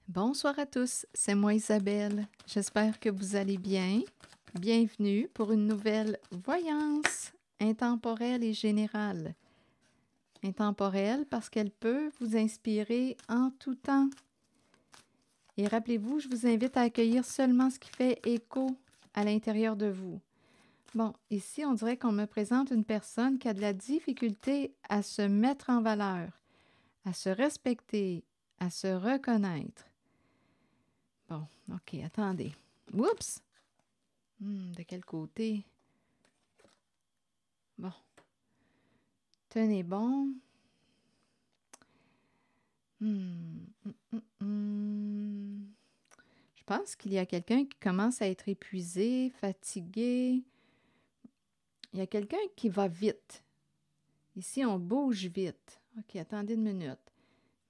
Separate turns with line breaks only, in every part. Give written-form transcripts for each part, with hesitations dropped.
Bonsoir à tous, c'est moi Isabelle. J'espère que vous allez bien. Bienvenue pour une nouvelle voyance intemporelle et générale. Intemporelle parce qu'elle peut vous inspirer en tout temps. Et rappelez-vous, je vous invite à accueillir seulement ce qui fait écho à l'intérieur de vous. Bon, ici, on dirait qu'on me présente une personne qui a de la difficulté à se mettre en valeur, à se respecter, à se reconnaître. Bon, OK, attendez. Oups! De quel côté? Bon. Tenez bon. Je pense qu'il y a quelqu'un qui commence à être épuisé, fatigué. Il y a quelqu'un qui va vite. Ici, on bouge vite. OK, attendez une minute.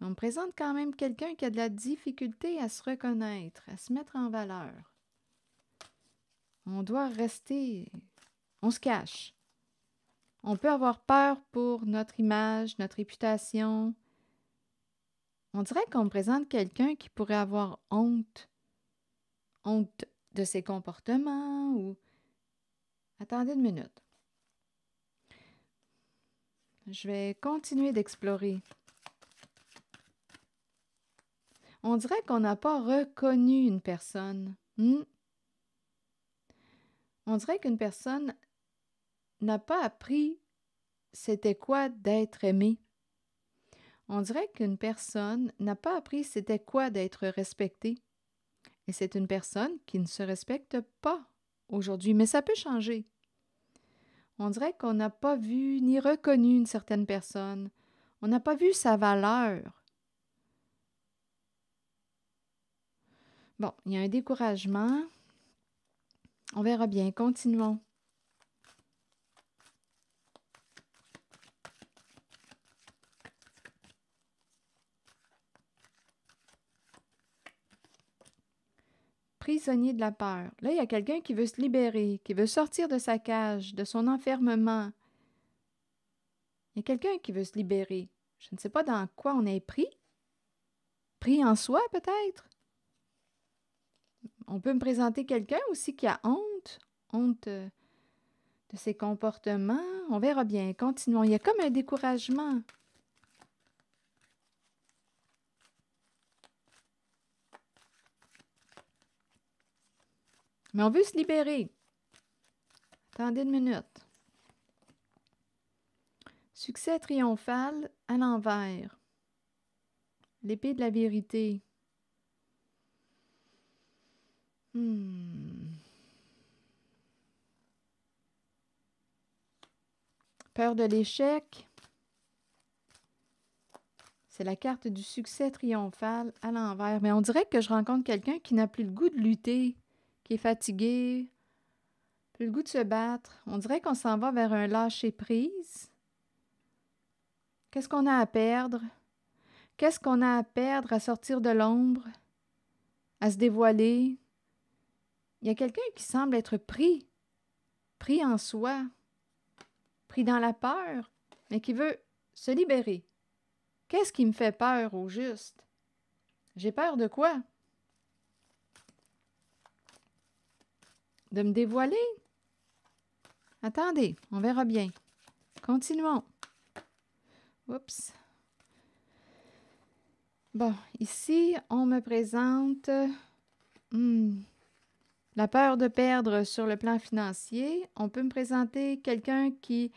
On me présente quand même quelqu'un qui a de la difficulté à se reconnaître, à se mettre en valeur. On doit rester... On se cache. On peut avoir peur pour notre image, notre réputation. On dirait qu'on me présente quelqu'un qui pourrait avoir honte. Honte de ses comportements ou... Attendez une minute. Je vais continuer d'explorer. On dirait qu'on n'a pas reconnu une personne. On dirait qu'une personne n'a pas appris c'était quoi d'être aimé. On dirait qu'une personne n'a pas appris c'était quoi d'être respectée. Et c'est une personne qui ne se respecte pas aujourd'hui, mais ça peut changer. On dirait qu'on n'a pas vu ni reconnu une certaine personne. On n'a pas vu sa valeur. Bon, il y a un découragement. On verra bien. Continuons. Prisonnier de la peur. Là, il y a quelqu'un qui veut se libérer, qui veut sortir de sa cage, de son enfermement. Il y a quelqu'un qui veut se libérer. Je ne sais pas dans quoi on est pris. Pris en soi, peut-être. On peut me présenter quelqu'un aussi qui a honte. Honte de ses comportements. On verra bien. Continuons. Il y a comme un découragement. Mais on veut se libérer. Attendez une minute. Succès triomphal à l'envers. L'épée de la vérité. Peur de l'échec. C'est la carte du succès triomphal à l'envers. Mais on dirait que je rencontre quelqu'un qui n'a plus le goût de lutter, qui est fatigué, plus le goût de se battre. On dirait qu'on s'en va vers un lâcher-prise. Qu'est-ce qu'on a à perdre? Qu'est-ce qu'on a à perdre à sortir de l'ombre, à se dévoiler? Il y a quelqu'un qui semble être pris en soi, pris dans la peur, mais qui veut se libérer. Qu'est-ce qui me fait peur au juste? J'ai peur de quoi? De me dévoiler? Attendez, on verra bien. Continuons. Oups. Bon, ici, on me présente la peur de perdre sur le plan financier. On peut me présenter quelqu'un qui,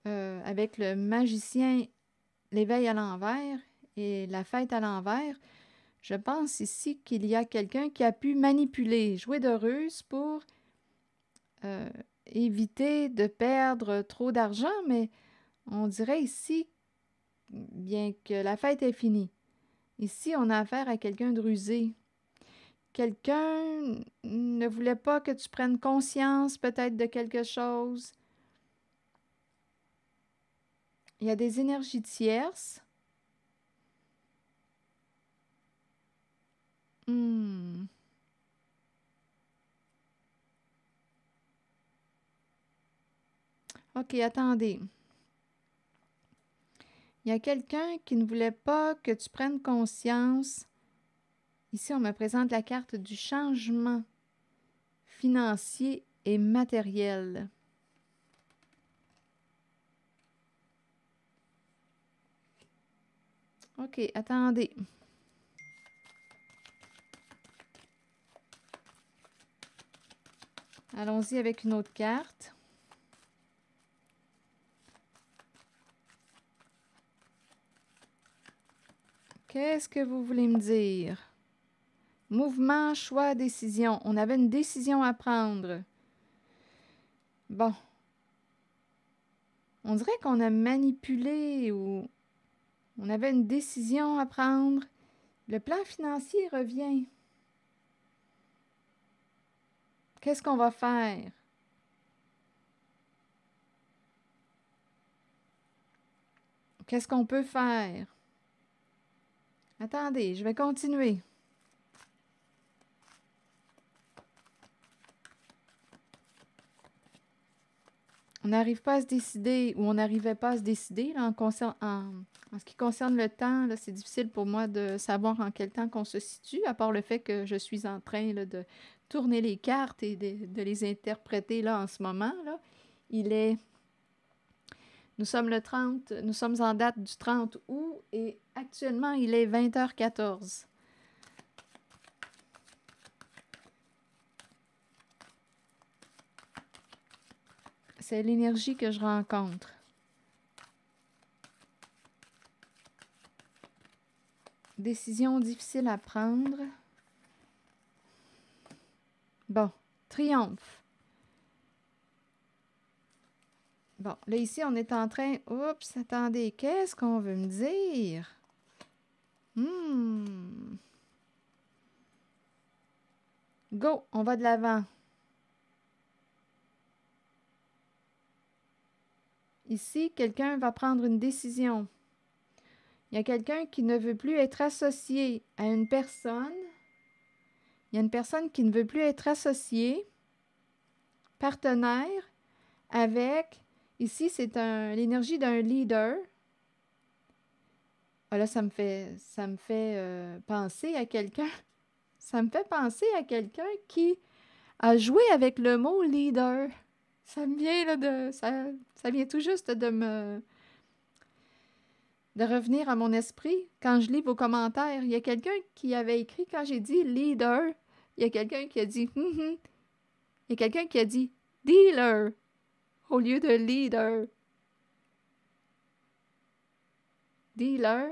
avec le magicien, l'éveil à l'envers et la fête à l'envers, je pense ici qu'il y a quelqu'un qui a pu manipuler, jouer de ruse pour éviter de perdre trop d'argent, mais on dirait ici, bien que la fête est finie. Ici, on a affaire à quelqu'un de rusé. Quelqu'un ne voulait pas que tu prennes conscience peut-être de quelque chose. Il y a des énergies tierces. OK, attendez. Il y a quelqu'un qui ne voulait pas que tu prennes conscience Ici, on me présente la carte du changement financier et matériel. OK, attendez. Allons-y avec une autre carte. Qu'est-ce que vous voulez me dire? Mouvement, choix, décision. On avait une décision à prendre. Bon. On dirait qu'on a manipulé ou on avait une décision à prendre. Le plan financier revient. Qu'est-ce qu'on va faire? Qu'est-ce qu'on peut faire? Attendez, je vais continuer. On n'arrive pas à se décider ou on n'arrivait pas à se décider là, en ce qui concerne le temps. C'est difficile pour moi de savoir en quel temps qu'on se situe, à part le fait que je suis en train là, de tourner les cartes et de les interpréter là, en ce moment. Là. Nous sommes le 30, nous sommes en date du 30 août et actuellement il est 20h14. C'est l'énergie que je rencontre. Décision difficile à prendre. Bon, triomphe. Bon, là ici, on est en train... Oups, attendez, qu'est-ce qu'on veut me dire? Go, on va de l'avant. Ici, quelqu'un va prendre une décision. Il y a quelqu'un qui ne veut plus être associé à une personne. Il y a une personne qui ne veut plus être associée, partenaire, avec... Ici, c'est l'énergie d'un leader. Ah là, ça me fait penser à quelqu'un. Ça me fait penser à quelqu'un qui a joué avec le mot leader. Ça me vient là ça vient tout juste de revenir à mon esprit. Quand je lis vos commentaires, il y a quelqu'un qui avait écrit, quand j'ai dit leader, il y a quelqu'un qui a dit il y a quelqu'un qui a dit dealer au lieu de leader. Dealer,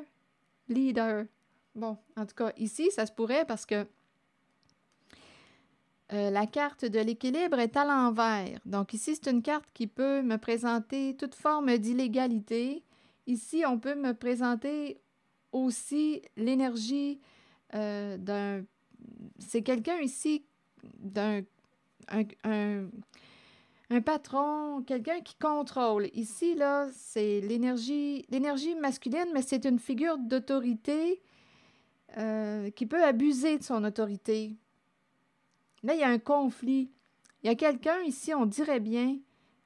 leader. Bon, en tout cas, ici, ça se pourrait parce que la carte de l'équilibre est à l'envers. Donc ici, c'est une carte qui peut me présenter toute forme d'illégalité. Ici, on peut me présenter aussi l'énergie d'un... C'est quelqu'un ici d'un... Un patron, quelqu'un qui contrôle. Ici, là, c'est l'énergie masculine, mais c'est une figure d'autorité qui peut abuser de son autorité. Là, il y a un conflit. Il y a quelqu'un ici, on dirait bien,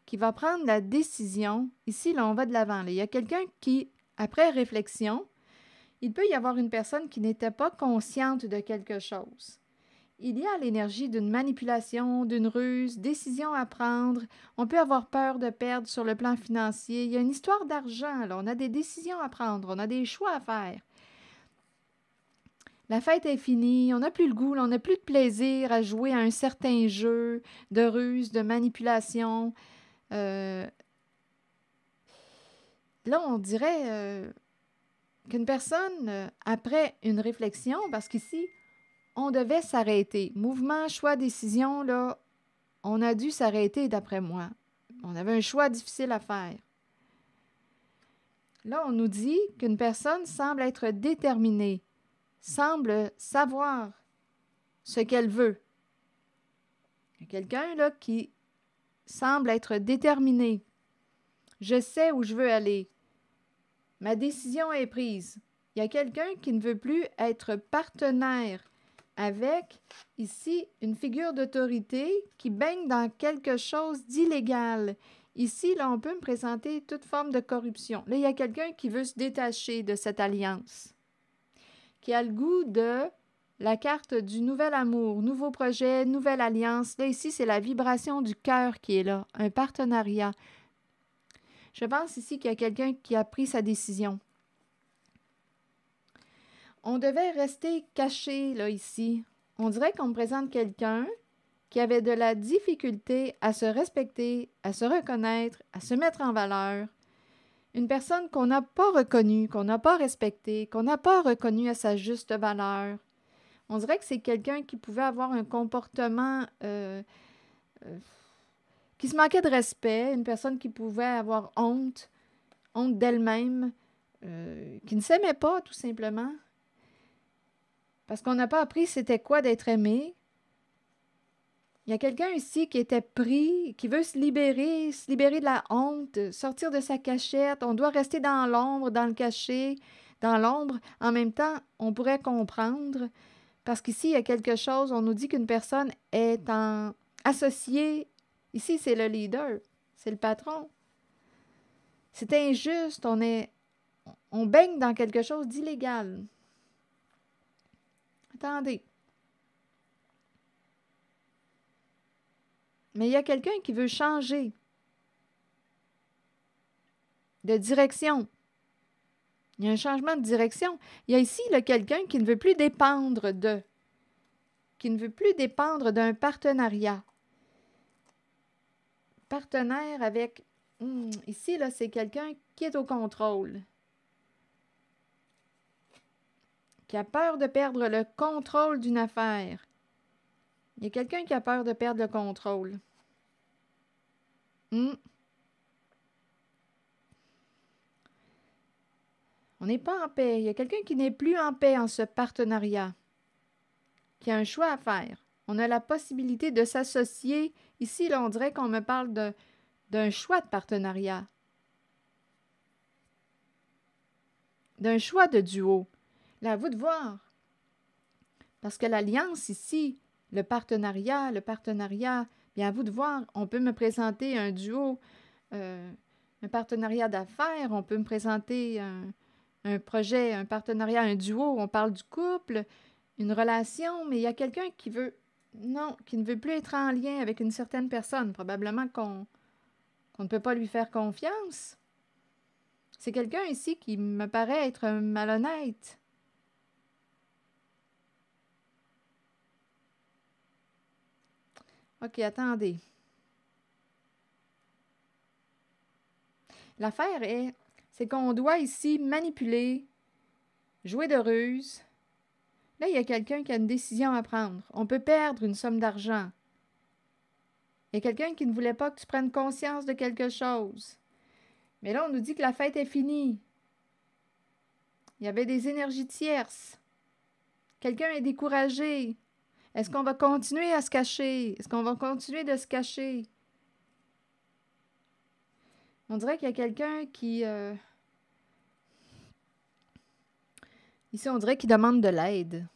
qui va prendre la décision. Ici, là, on va de l'avant. Il y a quelqu'un qui, après réflexion, il peut y avoir une personne qui n'était pas consciente de quelque chose. Il y a l'énergie d'une manipulation, d'une ruse, décision à prendre. On peut avoir peur de perdre sur le plan financier. Il y a une histoire d'argent, là. On a des décisions à prendre, on a des choix à faire. La fête est finie, on n'a plus le goût, on n'a plus de plaisir à jouer à un certain jeu de ruse, de manipulation. Là, on dirait qu'une personne, après une réflexion, parce qu'ici, on devait s'arrêter. Mouvement, choix, décision, là, on a dû s'arrêter d'après moi. On avait un choix difficile à faire. Là, on nous dit qu'une personne semble être déterminée, semble savoir ce qu'elle veut. Il y a quelqu'un là qui semble être déterminé. Je sais où je veux aller. Ma décision est prise. Il y a quelqu'un qui ne veut plus être partenaire avec, ici, une figure d'autorité qui baigne dans quelque chose d'illégal. Ici, là, on peut me présenter toute forme de corruption. Là, il y a quelqu'un qui veut se détacher de cette alliance, qui a le goût de la carte du nouvel amour, nouveau projet, nouvelle alliance. Là, ici, c'est la vibration du cœur qui est là, un partenariat. Je pense ici qu'il y a quelqu'un qui a pris sa décision. On devait rester caché, là, ici. On dirait qu'on me présente quelqu'un qui avait de la difficulté à se respecter, à se reconnaître, à se mettre en valeur. Une personne qu'on n'a pas reconnue, qu'on n'a pas respectée, qu'on n'a pas reconnue à sa juste valeur. On dirait que c'est quelqu'un qui pouvait avoir un comportement qui se manquait de respect, une personne qui pouvait avoir honte d'elle-même, qui ne s'aimait pas tout simplement. Parce qu'on n'a pas appris c'était quoi d'être aimé. Il y a quelqu'un ici qui était pris, qui veut se libérer de la honte, sortir de sa cachette. On doit rester dans l'ombre, dans le cachet, dans l'ombre. En même temps, on pourrait comprendre, parce qu'ici, il y a quelque chose, on nous dit qu'une personne est associée. Ici, c'est le leader, c'est le patron. C'est injuste, on baigne dans quelque chose d'illégal. Attendez. Mais il y a quelqu'un qui veut changer de direction. Il y a un changement de direction. Il y a ici quelqu'un qui ne veut plus dépendre d'un partenariat. Partenaire avec... ici, là, c'est quelqu'un qui est au contrôle. Qui a peur de perdre le contrôle d'une affaire. Il y a quelqu'un qui a peur de perdre le contrôle. On n'est pas en paix. Il y a quelqu'un qui n'est plus en paix en ce partenariat, qui a un choix à faire. On a la possibilité de s'associer. Ici, là, on dirait qu'on me parle d'un choix de partenariat, d'un choix de duo. Là, à vous de voir. Parce que l'alliance ici, le partenariat, bien à vous de voir. On peut me présenter un duo, un partenariat d'affaires. On peut me présenter un projet, un partenariat, un duo. On parle du couple, une relation, mais il y a quelqu'un qui ne veut plus être en lien avec une certaine personne. Probablement qu'on ne peut pas lui faire confiance. C'est quelqu'un ici qui me paraît être malhonnête. OK, attendez. L'affaire c'est qu'on doit ici manipuler, jouer de ruse. Là, il y a quelqu'un qui a une décision à prendre. On peut perdre une somme d'argent. Il y a quelqu'un qui ne voulait pas que tu prennes conscience de quelque chose. Mais là, on nous dit que la fête est finie. Il y avait des énergies tierces. Quelqu'un est découragé. Est-ce qu'on va continuer à se cacher? Est-ce qu'on va continuer de se cacher? On dirait qu'il y a quelqu'un qui... Ici, on dirait qu'il demande de l'aide.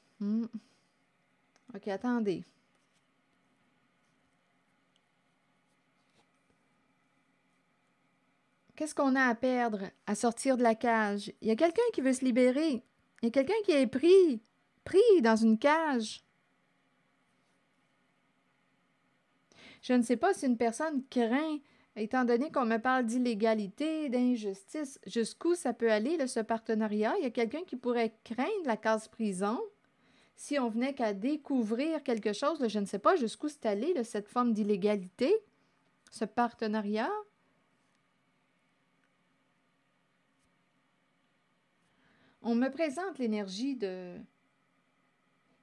OK, attendez. Qu'est-ce qu'on a à perdre à sortir de la cage? Il y a quelqu'un qui veut se libérer. Il y a quelqu'un qui est pris dans une cage. Je ne sais pas si une personne craint, étant donné qu'on me parle d'illégalité, d'injustice, jusqu'où ça peut aller, là, ce partenariat. Il y a quelqu'un qui pourrait craindre la case prison si on venait qu'à découvrir quelque chose. Là, je ne sais pas jusqu'où c'est allé, là, cette forme d'illégalité, ce partenariat. On me présente l'énergie de...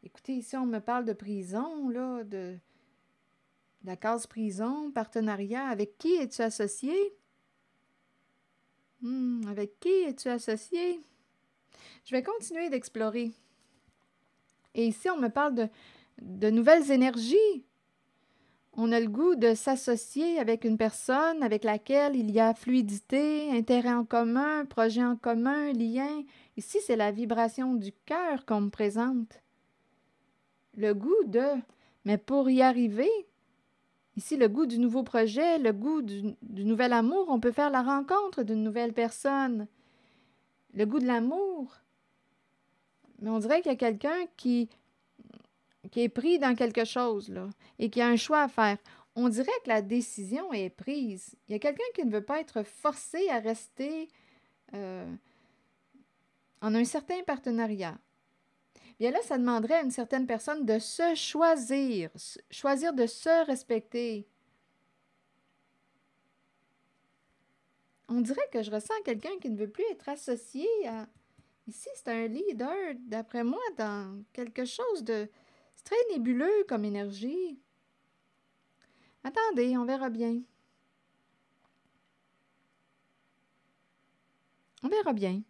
Écoutez, ici, on me parle de prison, là, de la case prison, partenariat. Avec qui es-tu associé? Avec qui es-tu associé? Je vais continuer d'explorer. Et ici, on me parle de nouvelles énergies. On a le goût de s'associer avec une personne avec laquelle il y a fluidité, intérêt en commun, projet en commun, lien. Ici, c'est la vibration du cœur qu'on me présente. Le goût de... Mais pour y arriver, ici, le goût du nouveau projet, le goût du nouvel amour, on peut faire la rencontre d'une nouvelle personne. Le goût de l'amour. Mais on dirait qu'il y a quelqu'un qui qui est pris dans quelque chose, là, et qui a un choix à faire. On dirait que la décision est prise. Il y a quelqu'un qui ne veut pas être forcé à rester en un certain partenariat. Bien là, ça demanderait à une certaine personne de se choisir, choisir de se respecter. On dirait que je ressens quelqu'un qui ne veut plus être associé à... Ici, c'est un leader, d'après moi, dans quelque chose de... C'est très nébuleux comme énergie. Attendez, on verra bien. On verra bien.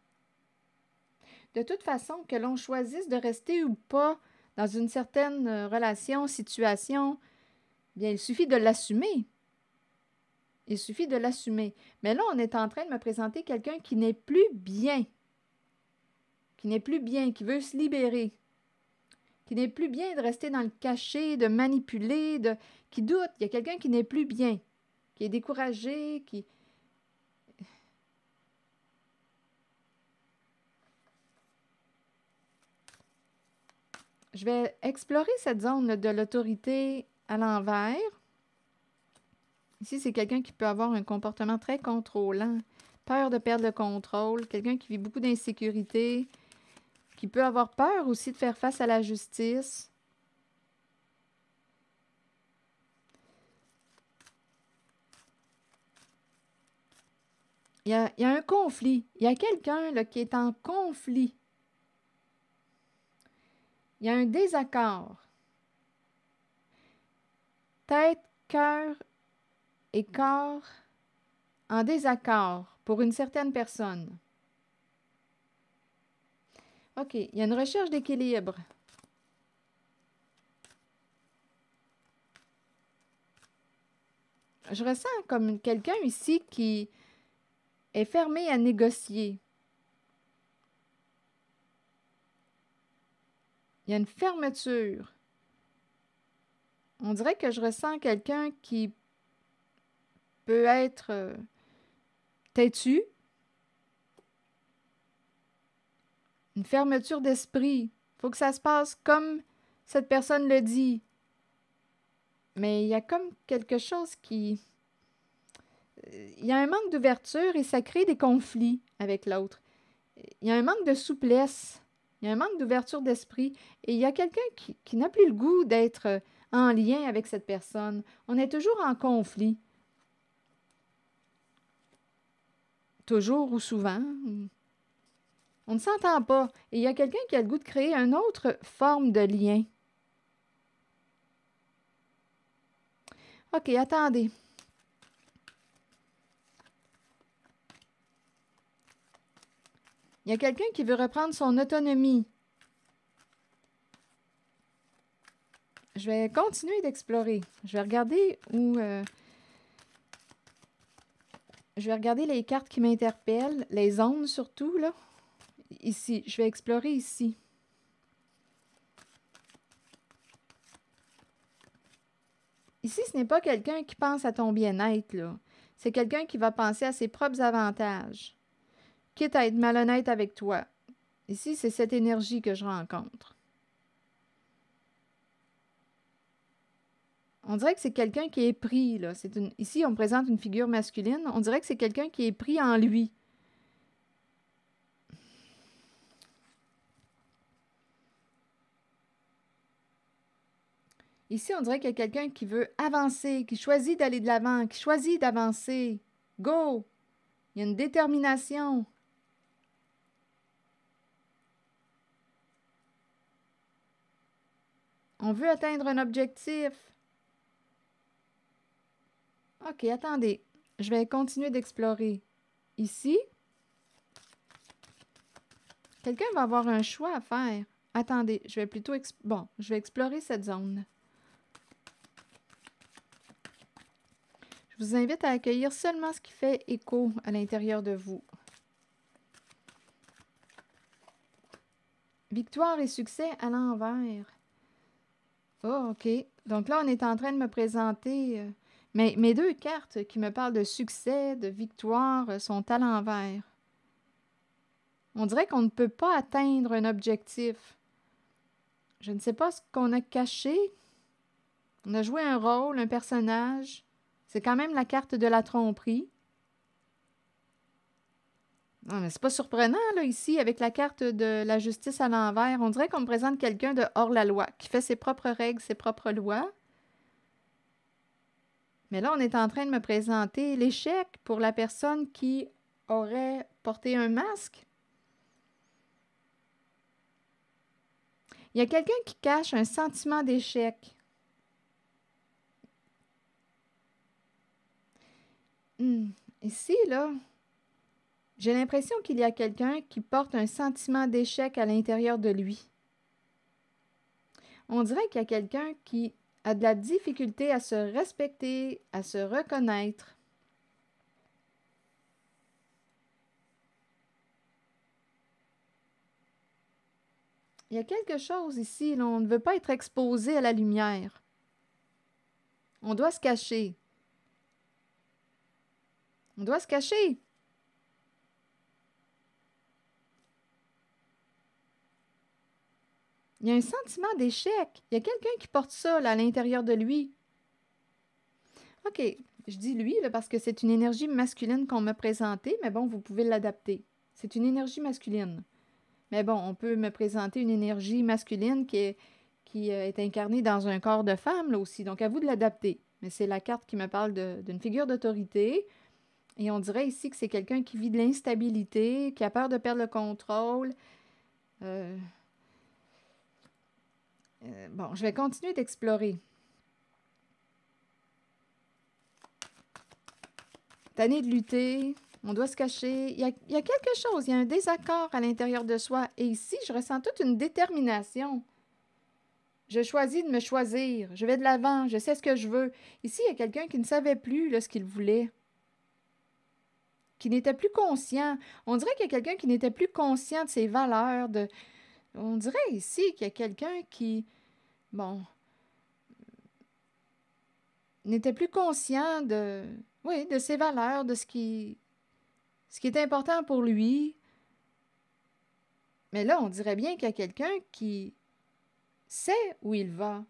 De toute façon, que l'on choisisse de rester ou pas dans une certaine relation, situation, bien, il suffit de l'assumer. Il suffit de l'assumer. Mais là, on est en train de me présenter quelqu'un qui n'est plus bien. Qui n'est plus bien, qui veut se libérer. Qui n'est plus bien de rester dans le cachet, de manipuler, qui doute. Il y a quelqu'un qui n'est plus bien, qui est découragé, qui... Je vais explorer cette zone de l'autorité à l'envers. Ici, c'est quelqu'un qui peut avoir un comportement très contrôlant, peur de perdre le contrôle, quelqu'un qui vit beaucoup d'insécurité, qui peut avoir peur aussi de faire face à la justice. Il y a un conflit. Il y a quelqu'un là, qui est en conflit. Il y a un désaccord. Tête, cœur et corps en désaccord pour une certaine personne. OK, il y a une recherche d'équilibre. Je ressens comme quelqu'un ici qui est fermé à négocier. Il y a une fermeture. On dirait que je ressens quelqu'un qui peut être têtu, une fermeture d'esprit. Il faut que ça se passe comme cette personne le dit. Mais il y a comme quelque chose qui... Il y a un manque d'ouverture et ça crée des conflits avec l'autre. Il y a un manque de souplesse. Il y a un manque d'ouverture d'esprit. Et il y a quelqu'un qui n'a plus le goût d'être en lien avec cette personne. On est toujours en conflit. Toujours ou souvent. On ne s'entend pas. Et il y a quelqu'un qui a le goût de créer une autre forme de lien. OK, attendez. Il y a quelqu'un qui veut reprendre son autonomie. Je vais continuer d'explorer. Je vais regarder où... je vais regarder les cartes qui m'interpellent, les zones surtout, là. Ici, je vais explorer ici. Ici, ce n'est pas quelqu'un qui pense à ton bien-être, là. C'est quelqu'un qui va penser à ses propres avantages, quitte à être malhonnête avec toi. Ici, c'est cette énergie que je rencontre. On dirait que c'est quelqu'un qui est pris, là. Ici, on me présente une figure masculine. On dirait que c'est quelqu'un qui est pris en lui. Ici, on dirait qu'il y a quelqu'un qui veut avancer, qui choisit d'aller de l'avant, qui choisit d'avancer. Go! Il y a une détermination. On veut atteindre un objectif. OK, attendez. Je vais continuer d'explorer. Ici, quelqu'un va avoir un choix à faire. Attendez, je vais plutôt... je vais explorer cette zone. Je vous invite à accueillir seulement ce qui fait écho à l'intérieur de vous. Victoire et succès à l'envers. Oh, OK. Donc là, on est en train de me présenter... mes deux cartes qui me parlent de succès, de victoire, sont à l'envers. On dirait qu'on ne peut pas atteindre un objectif. Je ne sais pas ce qu'on a caché. On a joué un rôle, un personnage. C'est quand même la carte de la tromperie. Non, mais c'est pas surprenant, là, ici, avec la carte de la justice à l'envers. On dirait qu'on me présente quelqu'un de hors la loi, qui fait ses propres règles, ses propres lois. Mais là, on est en train de me présenter l'échec pour la personne qui aurait porté un masque. Il y a quelqu'un qui cache un sentiment d'échec. Ici, là, j'ai l'impression qu'il y a quelqu'un qui porte un sentiment d'échec à l'intérieur de lui. On dirait qu'il y a quelqu'un qui a de la difficulté à se respecter, à se reconnaître. Il y a quelque chose ici, là, on ne veut pas être exposé à la lumière. On doit se cacher. On doit se cacher. Il y a un sentiment d'échec. Il y a quelqu'un qui porte ça là, à l'intérieur de lui. OK, je dis lui là, parce que c'est une énergie masculine qu'on m'a présentée, mais bon, vous pouvez l'adapter. C'est une énergie masculine. Mais bon, on peut me présenter une énergie masculine qui est incarnée dans un corps de femme là aussi. Donc, à vous de l'adapter. Mais c'est la carte qui me parle d'une figure d'autorité. Et on dirait ici que c'est quelqu'un qui vit de l'instabilité, qui a peur de perdre le contrôle. Bon, je vais continuer d'explorer. Tanné de lutter, on doit se cacher. Il y a quelque chose, il y a un désaccord à l'intérieur de soi. Et ici, je ressens toute une détermination. Je choisis de me choisir. Je vais de l'avant. Je sais ce que je veux. Ici, il y a quelqu'un qui ne savait plus là, ce qu'il voulait. Qui n'était plus conscient. On dirait qu'il y a quelqu'un qui n'était plus conscient de ses valeurs. On dirait ici qu'il y a quelqu'un qui, bon, n'était plus conscient de ses valeurs, de ce qui est important pour lui. Mais là, on dirait bien qu'il y a quelqu'un qui sait où il va.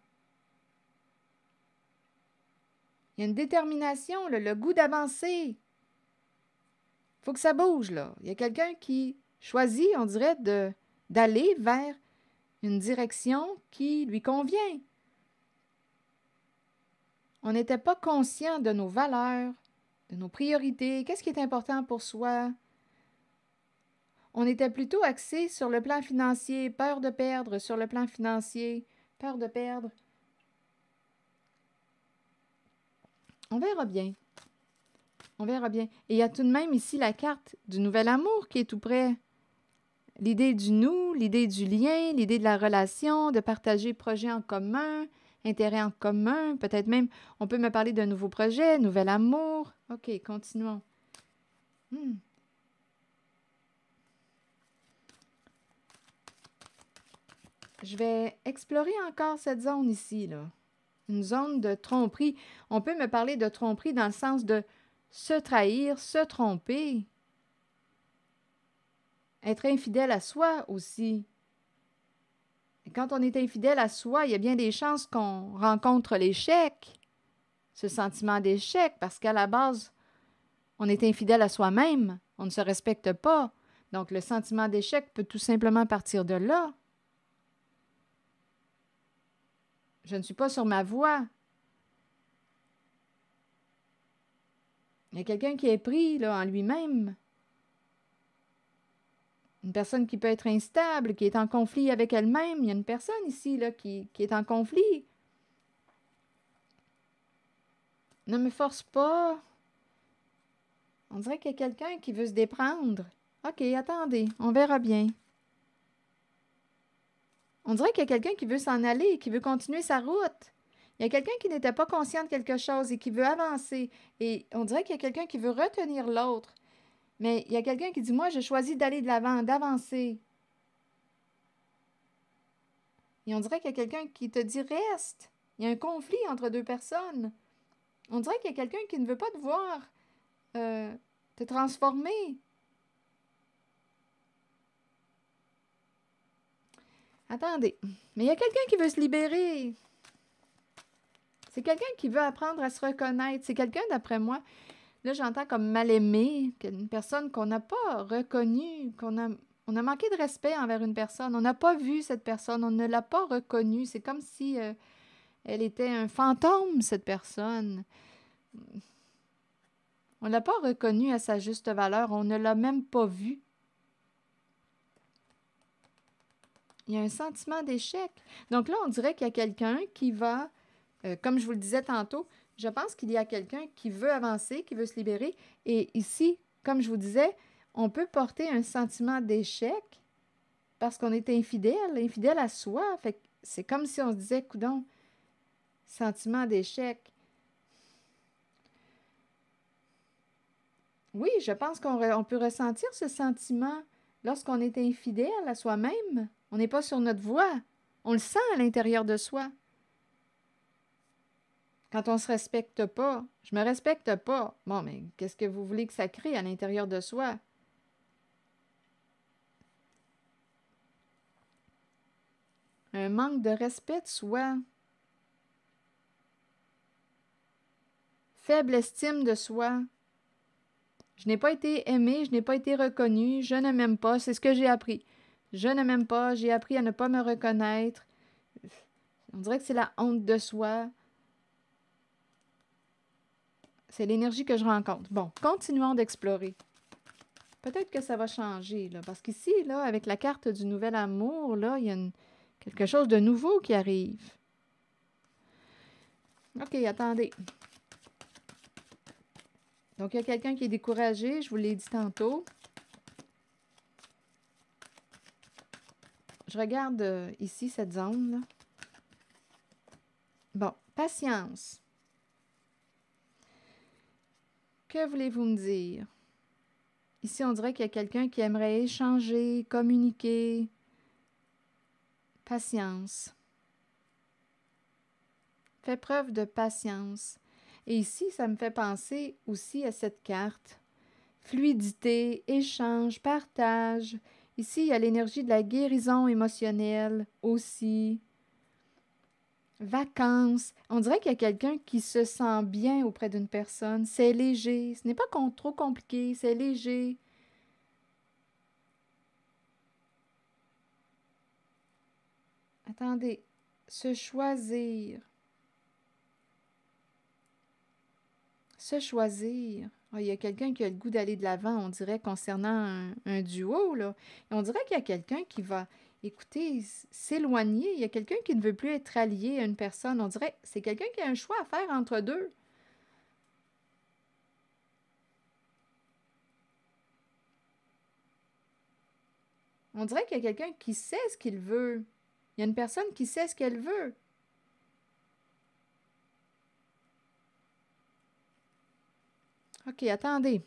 Il y a une détermination, le goût d'avancer. Il faut que ça bouge, là. Il y a quelqu'un qui choisit, on dirait, d'aller vers une direction qui lui convient. On n'était pas conscient de nos valeurs, de nos priorités, qu'est-ce qui est important pour soi. On était plutôt axé sur le plan financier, peur de perdre sur le plan financier, peur de perdre. On verra bien. On verra bien. Et il y a tout de même ici la carte du nouvel amour qui est tout près. L'idée du nous, l'idée du lien, l'idée de la relation, de partager projet en commun, intérêt en commun. Peut-être même, on peut me parler d'un nouveau projet, nouvel amour. OK, continuons. Je vais explorer encore cette zone ici, là. Une zone de tromperie. On peut me parler de tromperie dans le sens de se trahir, se tromper. Être infidèle à soi aussi. Et quand on est infidèle à soi, il y a bien des chances qu'on rencontre l'échec, ce sentiment d'échec, parce qu'à la base, on est infidèle à soi-même, on ne se respecte pas. Donc le sentiment d'échec peut tout simplement partir de là. Je ne suis pas sur ma voie. Il y a quelqu'un qui est pris là, en lui-même. Une personne qui peut être instable, qui est en conflit avec elle-même. Il y a une personne ici là, qui est en conflit. Ne me force pas. On dirait qu'il y a quelqu'un qui veut se déprendre. OK, attendez, on verra bien. On dirait qu'il y a quelqu'un qui veut s'en aller, qui veut continuer sa route. Il y a quelqu'un qui n'était pas conscient de quelque chose et qui veut avancer. Et on dirait qu'il y a quelqu'un qui veut retenir l'autre. Mais il y a quelqu'un qui dit, moi, je choisis d'aller de l'avant, d'avancer. Et on dirait qu'il y a quelqu'un qui te dit, reste. Il y a un conflit entre deux personnes. On dirait qu'il y a quelqu'un qui ne veut pas te voir te transformer. Attendez, mais il y a quelqu'un qui veut se libérer. C'est quelqu'un qui veut apprendre à se reconnaître. C'est quelqu'un, d'après moi, là, j'entends comme mal aimé, une personne qu'on n'a pas reconnue, on a manqué de respect envers une personne. On n'a pas vu cette personne, on ne l'a pas reconnue. C'est comme si elle était un fantôme, cette personne. On ne l'a pas reconnue à sa juste valeur, on ne l'a même pas vue. Il y a un sentiment d'échec. Donc là, on dirait qu'il y a quelqu'un qui va, comme je vous le disais tantôt, je pense qu'il y a quelqu'un qui veut avancer, qui veut se libérer. Et ici, comme je vous disais, on peut porter un sentiment d'échec parce qu'on est infidèle à soi. Fait que c'est comme si on se disait, coudonc, sentiment d'échec. Oui, je pense qu'on peut ressentir ce sentiment lorsqu'on est infidèle à soi-même. On n'est pas sur notre voie. On le sent à l'intérieur de soi. Quand on ne se respecte pas, je me respecte pas. Bon, mais qu'est-ce que vous voulez que ça crée à l'intérieur de soi? Un manque de respect de soi. Faible estime de soi. Je n'ai pas été aimée, je n'ai pas été reconnue, je ne m'aime pas, c'est ce que j'ai appris. Je ne m'aime pas, j'ai appris à ne pas me reconnaître. On dirait que c'est la honte de soi. C'est l'énergie que je rencontre. Bon, continuons d'explorer. Peut-être que ça va changer, là, parce qu'ici, là, avec la carte du nouvel amour, là, il y a quelque chose de nouveau qui arrive. OK, attendez. Donc, il y a quelqu'un qui est découragé, je vous l'ai dit tantôt. Je regarde ici cette zone-là. Bon, patience. Que voulez-vous me dire? Ici, on dirait qu'il y a quelqu'un qui aimerait échanger, communiquer. Patience. Fais preuve de patience. Et ici, ça me fait penser aussi à cette carte. Fluidité, échange, partage. Ici, il y a l'énergie de la guérison émotionnelle aussi. Vacances. On dirait qu'il y a quelqu'un qui se sent bien auprès d'une personne. C'est léger. Ce n'est pas trop compliqué, c'est léger. Attendez. Se choisir. Se choisir. Ah, il y a quelqu'un qui a le goût d'aller de l'avant, on dirait, concernant un duo, là. Et on dirait qu'il y a quelqu'un qui va, écoutez, s'éloigner. Il y a quelqu'un qui ne veut plus être allié à une personne. On dirait que c'est quelqu'un qui a un choix à faire entre deux. On dirait qu'il y a quelqu'un qui sait ce qu'il veut. Il y a une personne qui sait ce qu'elle veut. OK, attendez.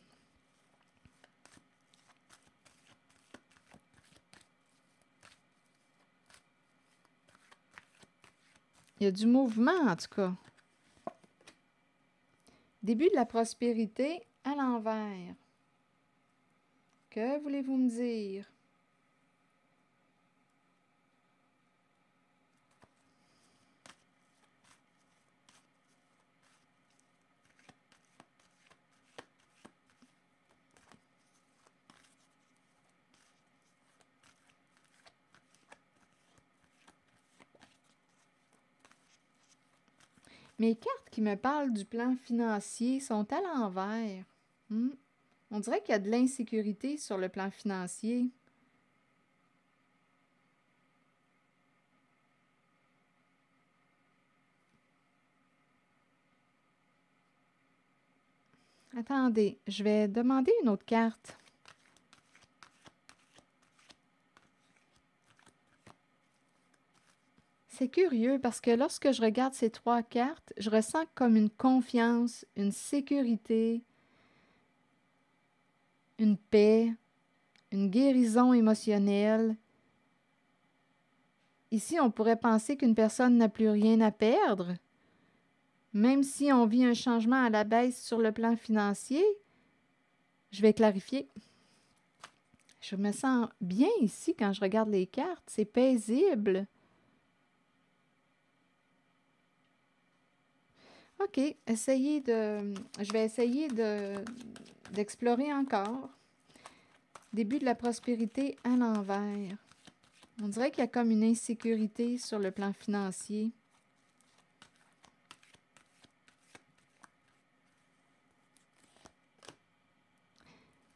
Il y a du mouvement, en tout cas. Début de la prospérité à l'envers. Que voulez-vous me dire? Mes cartes qui me parlent du plan financier sont à l'envers. On dirait qu'il y a de l'insécurité sur le plan financier. Attendez, je vais demander une autre carte. C'est curieux parce que lorsque je regarde ces trois cartes, je ressens comme une confiance, une sécurité, une paix, une guérison émotionnelle. Ici, on pourrait penser qu'une personne n'a plus rien à perdre. Même si on vit un changement à la baisse sur le plan financier, je vais clarifier. Je me sens bien ici quand je regarde les cartes. C'est paisible. OK, je vais essayer d'explorer encore. Début de la prospérité à l'envers. On dirait qu'il y a comme une insécurité sur le plan financier.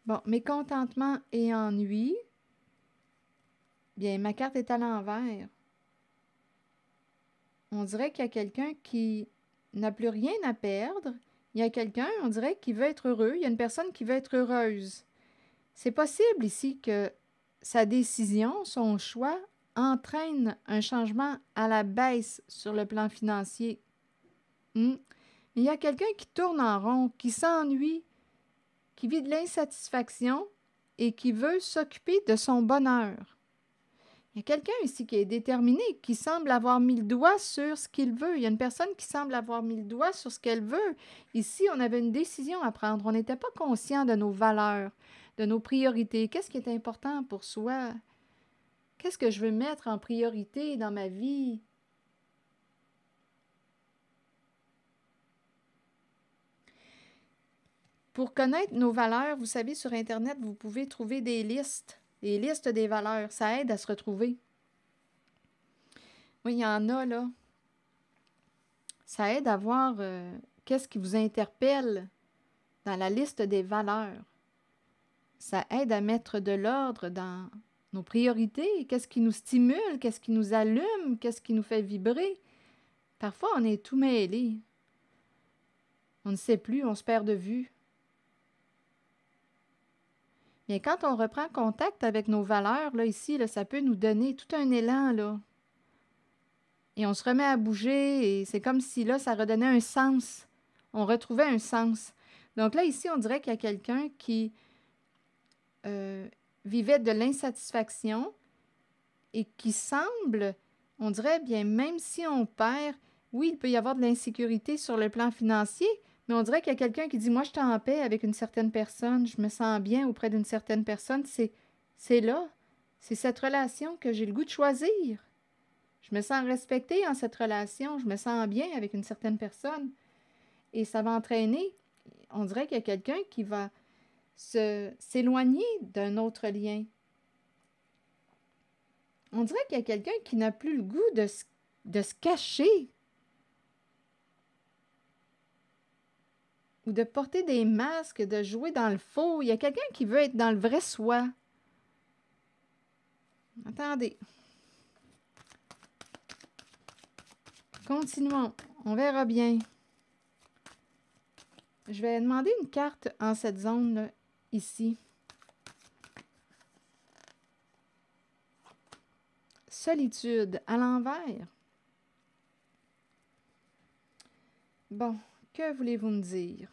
Bon, mécontentement et ennui. Bien, ma carte est à l'envers. On dirait qu'il y a quelqu'un qui n'a plus rien à perdre. Il y a quelqu'un, on dirait, qui veut être heureux. Il y a une personne qui veut être heureuse. C'est possible ici que sa décision, son choix, entraîne un changement à la baisse sur le plan financier. Il y a quelqu'un qui tourne en rond, qui s'ennuie, qui vit de l'insatisfaction et qui veut s'occuper de son bonheur. Il y a quelqu'un ici qui est déterminé, qui semble avoir mis le doigt sur ce qu'il veut. Il y a une personne qui semble avoir mis le doigt sur ce qu'elle veut. Ici, on avait une décision à prendre. On n'était pas conscient de nos valeurs, de nos priorités. Qu'est-ce qui est important pour soi? Qu'est-ce que je veux mettre en priorité dans ma vie? Pour connaître nos valeurs, vous savez, sur Internet, vous pouvez trouver des listes des valeurs. Ça aide à se retrouver. Oui, il y en a, là. Ça aide à voir qu'est-ce qui vous interpelle dans la liste des valeurs. Ça aide à mettre de l'ordre dans nos priorités. Qu'est-ce qui nous stimule? Qu'est-ce qui nous allume? Qu'est-ce qui nous fait vibrer? Parfois, on est tout mêlé. On ne sait plus, on se perd de vue. Bien, quand on reprend contact avec nos valeurs, là, ici, là, ça peut nous donner tout un élan, là. Et on se remet à bouger, et c'est comme si, là, ça redonnait un sens. On retrouvait un sens. Donc là, ici, on dirait qu'il y a quelqu'un qui vivait de l'insatisfaction et qui semble, on dirait, bien, même si on perd, oui, il peut y avoir de l'insécurité sur le plan financier, mais on dirait qu'il y a quelqu'un qui dit, moi, je suis en paix avec une certaine personne, je me sens bien auprès d'une certaine personne. C'est là, c'est cette relation que j'ai le goût de choisir. Je me sens respectée en cette relation, je me sens bien avec une certaine personne. Et ça va entraîner, on dirait qu'il y a quelqu'un qui va s'éloigner d'un autre lien. On dirait qu'il y a quelqu'un qui n'a plus le goût de se cacher ou de porter des masques, de jouer dans le faux. Il y a quelqu'un qui veut être dans le vrai soi. Attendez. Continuons. On verra bien. Je vais demander une carte en cette zone-là, ici. Solitude, à l'envers. Bon, que voulez-vous me dire?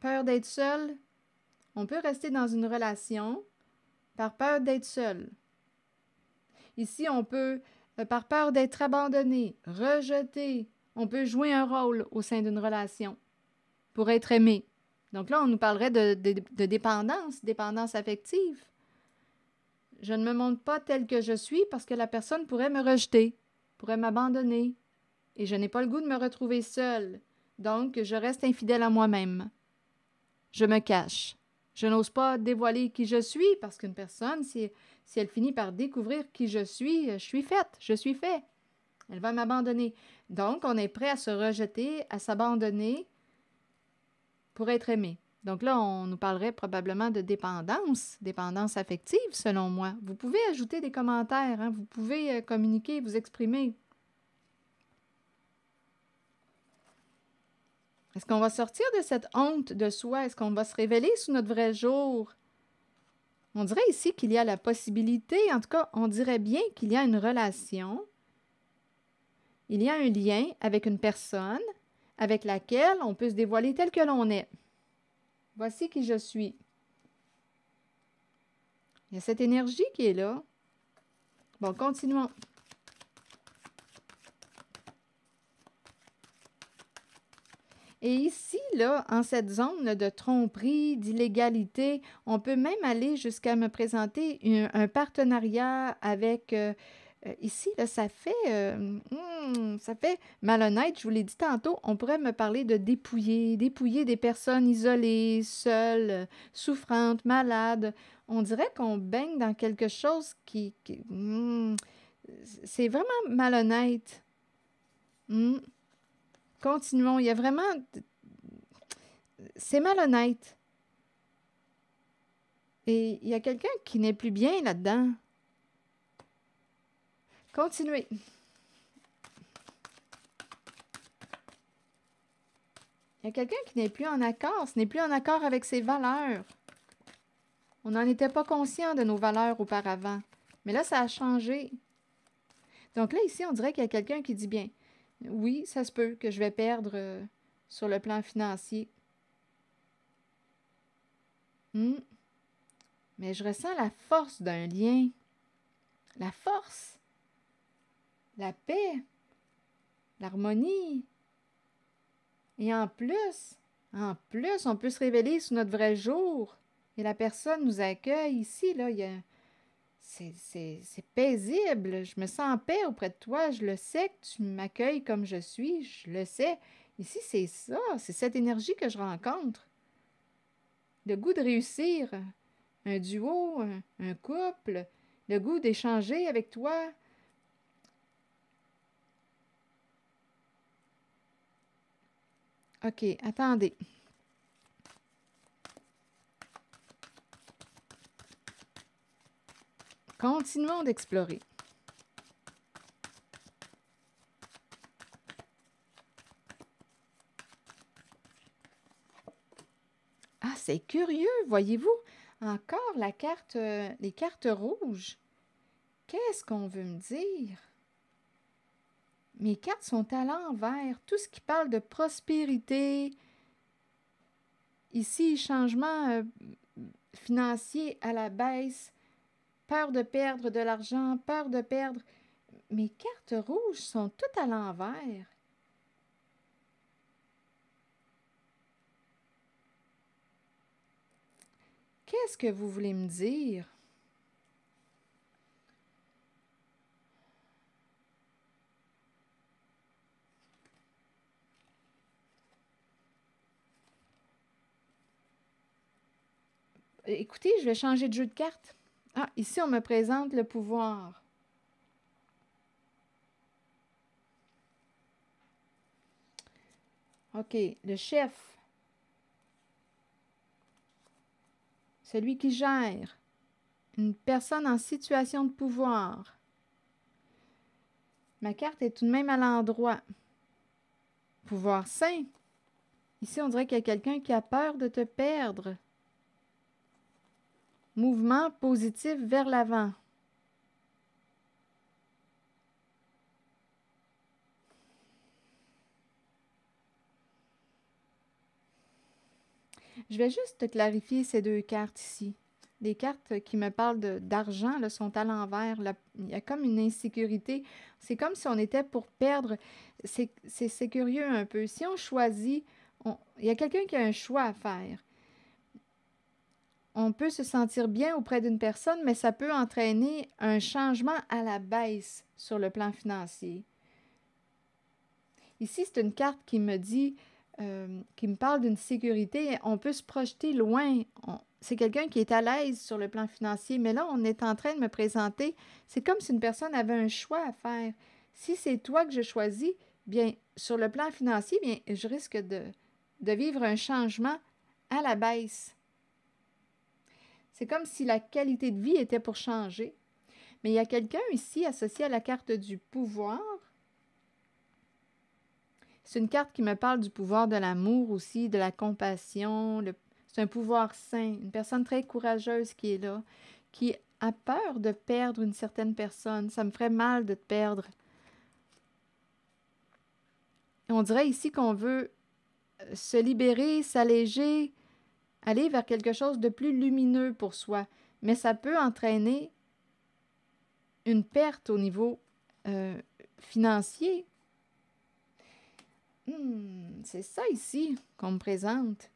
Peur d'être seul? On peut rester dans une relation par peur d'être seul. Ici, on peut, par peur d'être abandonné, rejeté, on peut jouer un rôle au sein d'une relation pour être aimé. Donc là, on nous parlerait de dépendance affective. Je ne me montre pas tel que je suis parce que la personne pourrait me rejeter, pourrait m'abandonner. Et je n'ai pas le goût de me retrouver seule. Donc, je reste infidèle à moi-même. Je me cache. Je n'ose pas dévoiler qui je suis parce qu'une personne, si elle finit par découvrir qui je suis faite, je suis fait. Elle va m'abandonner. Donc, on est prêt à se rejeter, à s'abandonner pour être aimé. Donc là, on nous parlerait probablement de dépendance affective, selon moi. Vous pouvez ajouter des commentaires, hein? Vous pouvez communiquer, vous exprimer. Est-ce qu'on va sortir de cette honte de soi? Est-ce qu'on va se révéler sous notre vrai jour? On dirait ici qu'il y a la possibilité, en tout cas, on dirait bien qu'il y a une relation, il y a un lien avec une personne avec laquelle on peut se dévoiler tel que l'on est. Voici qui je suis. Il y a cette énergie qui est là. Bon, continuons. Et ici, là, en cette zone là, de tromperie, d'illégalité, on peut même aller jusqu'à me présenter un partenariat avec... ici, là, ça fait malhonnête, je vous l'ai dit tantôt, on pourrait me parler de dépouiller des personnes isolées, seules, souffrantes, malades. On dirait qu'on baigne dans quelque chose c'est vraiment malhonnête. Hmm. Continuons. Il y a vraiment... C'est malhonnête. Et il y a quelqu'un qui n'est plus bien là-dedans. Continuez. Il y a quelqu'un qui n'est plus en accord. Ce n'est plus en accord avec ses valeurs. On n'en était pas conscient de nos valeurs auparavant. Mais là, ça a changé. Donc là, ici, on dirait qu'il y a quelqu'un qui dit bien, oui, ça se peut que je vais perdre sur le plan financier. Mais je ressens la force d'un lien. La force, la paix, l'harmonie. Et en plus, on peut se révéler sous notre vrai jour. Et la personne nous accueille ici, là, c'est paisible. Je me sens en paix auprès de toi. Je le sais que tu m'accueilles comme je suis. Je le sais. Ici, c'est ça. C'est cette énergie que je rencontre. Le goût de réussir. Un duo, un couple. Le goût d'échanger avec toi. OK, attendez. Continuons d'explorer. Ah, c'est curieux, voyez-vous? Encore les cartes rouges. Qu'est-ce qu'on veut me dire? Mes cartes sont à l'envers. Tout ce qui parle de prospérité. Ici, changement financier à la baisse. Peur de perdre de l'argent, peur de perdre... Mes cartes rouges sont toutes à l'envers. Qu'est-ce que vous voulez me dire? Écoutez, je vais changer de jeu de cartes. Ah, ici, on me présente le pouvoir. OK, le chef. Celui qui gère. Une personne en situation de pouvoir. Ma carte est tout de même à l'endroit. Pouvoir sain. Ici, on dirait qu'il y a quelqu'un qui a peur de te perdre. Mouvement positif vers l'avant. Je vais juste clarifier ces deux cartes ici. Les cartes qui me parlent d'argent sont à l'envers. Il y a comme une insécurité. C'est comme si on était pour perdre. C'est curieux un peu. Si on choisit, il y a quelqu'un qui a un choix à faire. On peut se sentir bien auprès d'une personne, mais ça peut entraîner un changement à la baisse sur le plan financier. Ici, c'est une carte qui me dit, qui me parle d'une sécurité. On peut se projeter loin. C'est quelqu'un qui est à l'aise sur le plan financier, mais là, on est en train de me présenter. C'est comme si une personne avait un choix à faire. Si c'est toi que je choisis, bien, sur le plan financier, bien, je risque de vivre un changement à la baisse. C'est comme si la qualité de vie était pour changer. Mais il y a quelqu'un ici associé à la carte du pouvoir. C'est une carte qui me parle du pouvoir de l'amour aussi, de la compassion. C'est un pouvoir sain, une personne très courageuse qui est là, qui a peur de perdre une certaine personne. Ça me ferait mal de te perdre. Et on dirait ici qu'on veut se libérer, s'alléger, aller vers quelque chose de plus lumineux pour soi. Mais ça peut entraîner une perte au niveau financier. C'est ça ici qu'on me présente.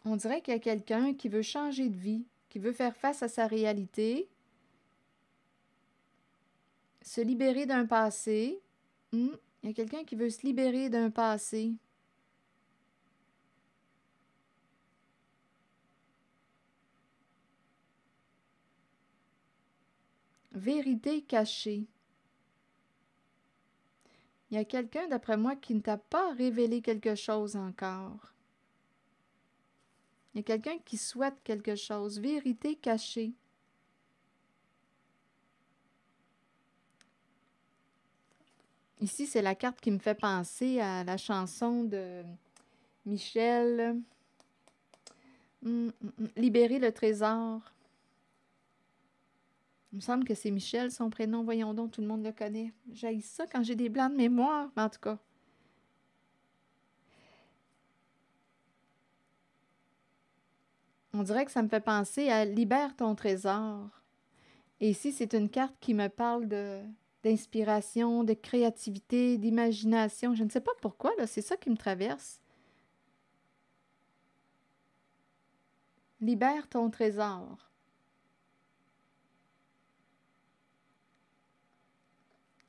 On dirait qu'il y a quelqu'un qui veut changer de vie, qui veut faire face à sa réalité, se libérer d'un passé. Il y a quelqu'un qui veut se libérer d'un passé. Vérité cachée. Il y a quelqu'un, d'après moi, qui ne t'a pas révélé quelque chose encore. Il y a quelqu'un qui souhaite quelque chose. Vérité cachée. Ici, c'est la carte qui me fait penser à la chanson de Michel. Libérer le trésor. Il me semble que c'est Michel, son prénom. Voyons donc, tout le monde le connaît. J'haïs ça quand j'ai des blancs de mémoire, mais en tout cas. On dirait que ça me fait penser à Libère ton trésor. Et ici, c'est une carte qui me parle d'inspiration, de créativité, d'imagination. Je ne sais pas pourquoi, là, c'est ça qui me traverse. Libère ton trésor.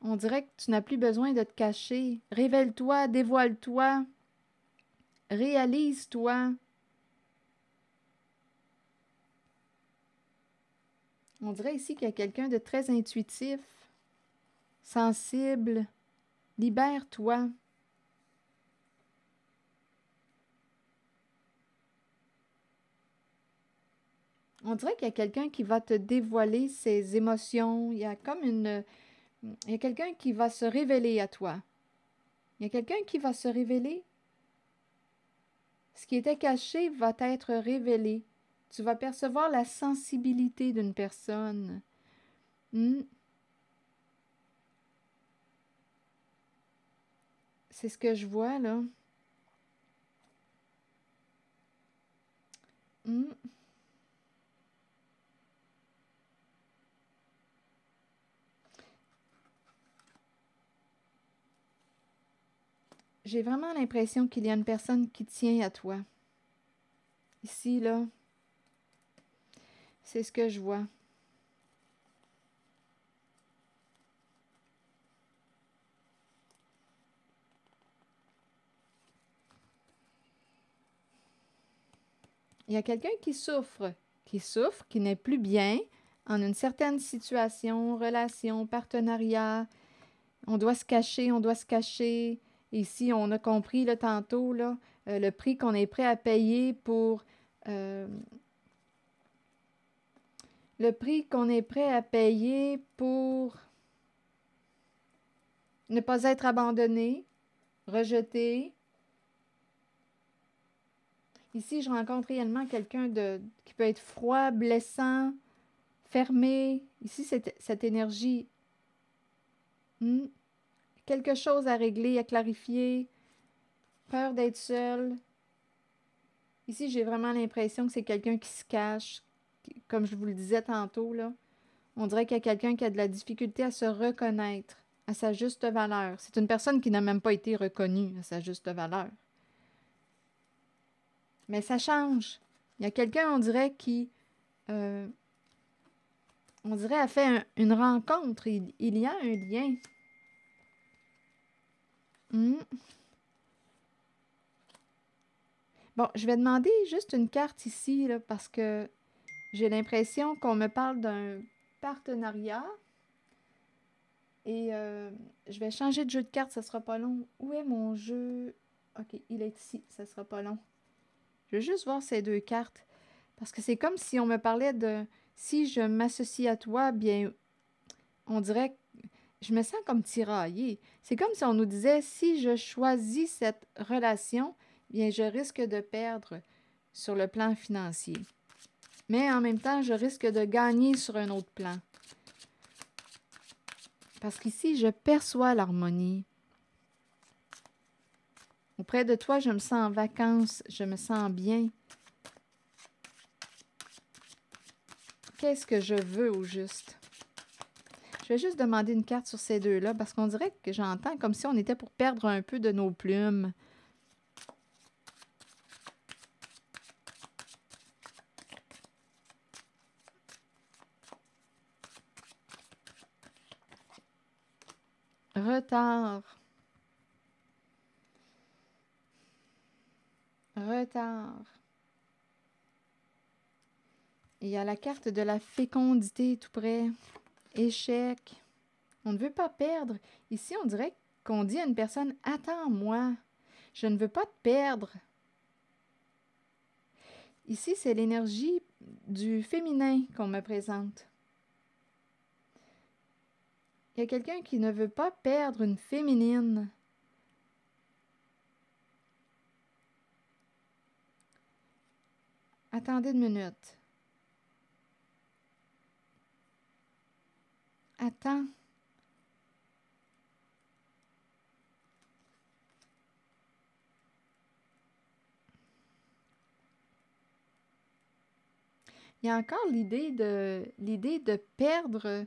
On dirait que tu n'as plus besoin de te cacher. Révèle-toi, dévoile-toi, réalise-toi. On dirait ici qu'il y a quelqu'un de très intuitif, sensible. Libère-toi. On dirait qu'il y a quelqu'un qui va te dévoiler ses émotions. Il y a comme une... Il y a quelqu'un qui va se révéler à toi. Il y a quelqu'un qui va se révéler. Ce qui était caché va être révélé. Tu vas percevoir la sensibilité d'une personne. C'est ce que je vois, là. J'ai vraiment l'impression qu'il y a une personne qui tient à toi. Ici, là, c'est ce que je vois. Il y a quelqu'un qui n'est plus bien en une certaine situation, relation, partenariat. On doit se cacher, on doit se cacher. Ici, on a compris là, tantôt là, le prix qu'on est prêt à payer pour... le prix qu'on est prêt à payer pour ne pas être abandonné, rejeté. Ici, je rencontre réellement quelqu'un qui peut être froid, blessant, fermé. Ici, cette énergie. Quelque chose à régler, à clarifier. Peur d'être seul. Ici, j'ai vraiment l'impression que c'est quelqu'un qui se cache. Comme je vous le disais tantôt, là. On dirait qu'il y a quelqu'un qui a de la difficulté à se reconnaître à sa juste valeur. C'est une personne qui n'a même pas été reconnue à sa juste valeur. Mais ça change. Il y a quelqu'un, on dirait, qui... on dirait a fait une rencontre. Il y a un lien. Bon, je vais demander juste une carte ici, là, parce que j'ai l'impression qu'on me parle d'un partenariat. Et je vais changer de jeu de cartes, ça sera pas long. Où est mon jeu? Ok, il est ici, ça sera pas long. Je vais juste voir ces deux cartes. Parce que c'est comme si on me parlait de... Si je m'associe à toi, bien, on dirait que je me sens comme tiraillée. C'est comme si on nous disait, si je choisis cette relation, bien, je risque de perdre sur le plan financier. Mais en même temps, je risque de gagner sur un autre plan. Parce qu'ici, je perçois l'harmonie. Auprès de toi, je me sens en vacances, je me sens bien. Qu'est-ce que je veux au juste? Je Je vais juste demander une carte sur ces deux-là parce qu'on dirait que j'entends comme si on était pour perdre un peu de nos plumes. Retard. Retard. Il y a la carte de la fécondité tout près. Échec. On ne veut pas perdre. Ici, on dirait qu'on dit à une personne « Attends-moi, je ne veux pas te perdre. » Ici, c'est l'énergie du féminin qu'on me présente. Il y a quelqu'un qui ne veut pas perdre une féminine. Attendez une minute. Attends. Il y a encore l'idée de perdre.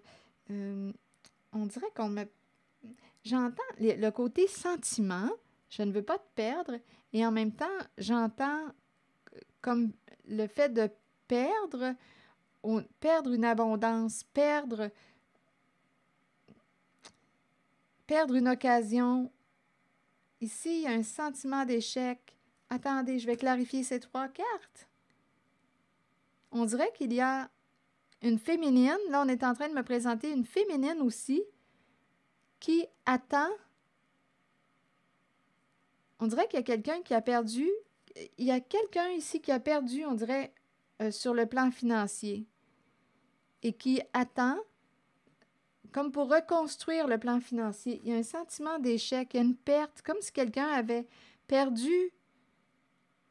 On dirait qu'on me... J'entends le côté sentiment. Je ne veux pas te perdre. Et en même temps, j'entends comme le fait de perdre, perdre une abondance, perdre une occasion. Ici, il y a un sentiment d'échec. Attendez, je vais clarifier ces trois cartes. On dirait qu'il y a une féminine. Là, on est en train de me présenter une féminine aussi qui attend. On dirait qu'il y a quelqu'un qui a perdu. Il y a quelqu'un ici qui a perdu, on dirait, sur le plan financier et qui attend comme pour reconstruire le plan financier. Il y a un sentiment d'échec, il y a une perte, comme si quelqu'un avait perdu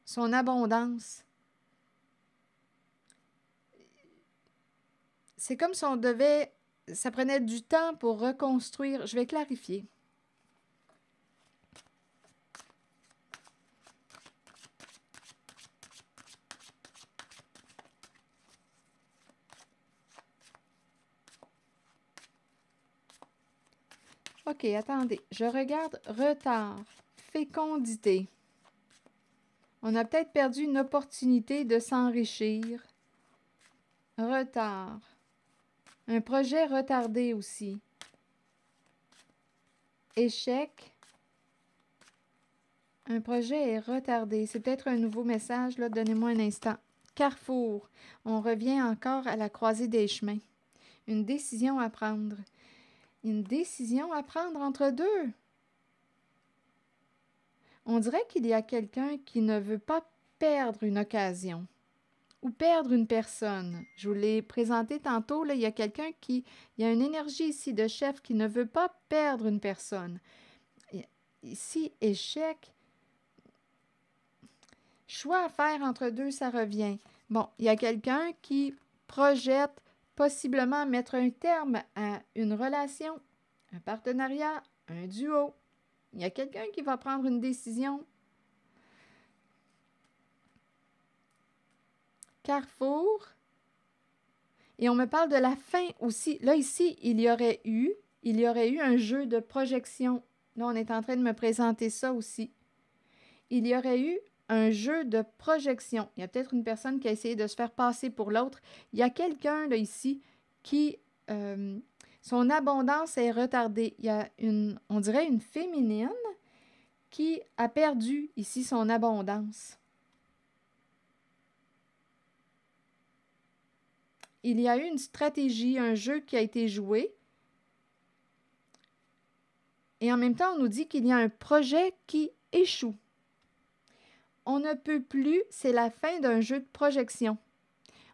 son abondance. C'est comme si on devait... Ça prenait du temps pour reconstruire. Je vais clarifier. OK, attendez. Je regarde retard, fécondité. On a peut-être perdu une opportunité de s'enrichir. Retard. Un projet retardé aussi. Échec. Un projet est retardé. C'est peut-être un nouveau message, là. Donnez-moi un instant. Carrefour. On revient encore à la croisée des chemins. Une décision à prendre. Une décision à prendre entre deux. On dirait qu'il y a quelqu'un qui ne veut pas perdre une occasion ou perdre une personne. Je vous l'ai présenté tantôt, là, il y a quelqu'un qui... Il y a une énergie ici de chef qui ne veut pas perdre une personne. Ici, échec. Choix à faire entre deux, ça revient. Bon, il y a quelqu'un qui projette possiblement mettre un terme à une relation, un partenariat, un duo. Il y a quelqu'un qui va prendre une décision. Carrefour. Et on me parle de la fin aussi. Là, ici, il y aurait eu un jeu de projection. Là, on est en train de me présenter ça aussi. Il y aurait eu un jeu de projection. Il y a peut-être une personne qui a essayé de se faire passer pour l'autre. Il y a quelqu'un, là, ici, qui... son abondance est retardée. Il y a on dirait une féminine qui a perdu ici son abondance. Il y a eu une stratégie, un jeu qui a été joué. Et en même temps, on nous dit qu'il y a un projet qui échoue. On ne peut plus, c'est la fin d'un jeu de projection.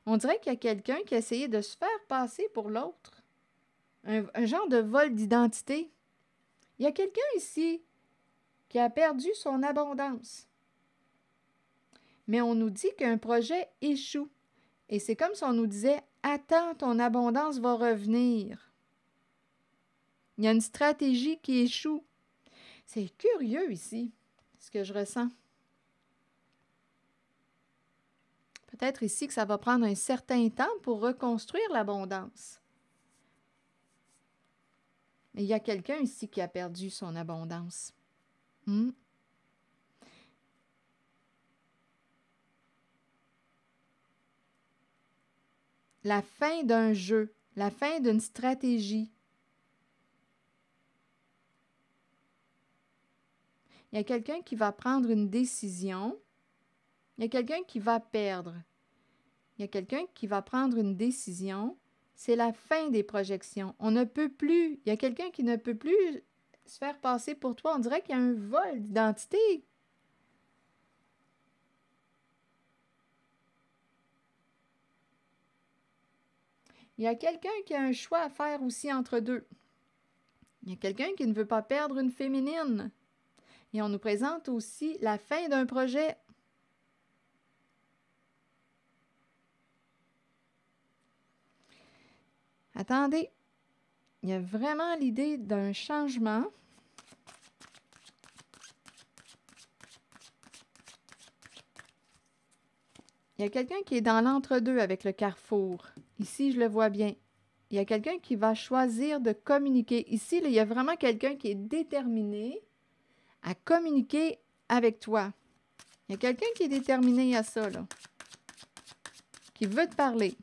On dirait qu'il y a quelqu'un qui a essayé de se faire passer pour l'autre. Un genre de vol d'identité. Il y a quelqu'un ici qui a perdu son abondance. Mais on nous dit qu'un projet échoue. Et c'est comme si on nous disait « Attends, ton abondance va revenir ». Il y a une stratégie qui échoue. C'est curieux ici, ce que je ressens. Peut-être ici que ça va prendre un certain temps pour reconstruire l'abondance. Il y a quelqu'un ici qui a perdu son abondance. Hmm? La fin d'un jeu, la fin d'une stratégie. Il y a quelqu'un qui va prendre une décision. Il y a quelqu'un qui va perdre. Il y a quelqu'un qui va prendre une décision. C'est la fin des projections. On ne peut plus. Il y a quelqu'un qui ne peut plus se faire passer pour toi. On dirait qu'il y a un vol d'identité. Il y a quelqu'un qui a un choix à faire aussi entre deux. Il y a quelqu'un qui ne veut pas perdre une féminine. Et on nous présente aussi la fin d'un projet. Attendez, il y a vraiment l'idée d'un changement. Il y a quelqu'un qui est dans l'entre-deux avec le carrefour. Ici, je le vois bien. Il y a quelqu'un qui va choisir de communiquer. Ici, là, il y a vraiment quelqu'un qui est déterminé à communiquer avec toi. Il y a quelqu'un qui est déterminé à ça, là, qui veut te parler.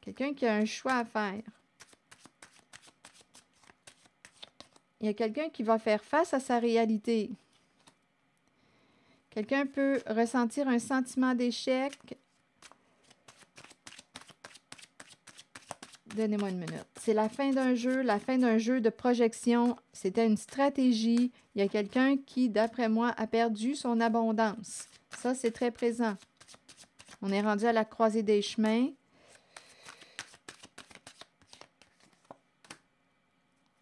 Quelqu'un qui a un choix à faire. Il y a quelqu'un qui va faire face à sa réalité. Quelqu'un peut ressentir un sentiment d'échec. Donnez-moi une minute. C'est la fin d'un jeu de projection. C'était une stratégie. Il y a quelqu'un qui, d'après moi, a perdu son abondance. Ça, c'est très présent. On est rendu à la croisée des chemins.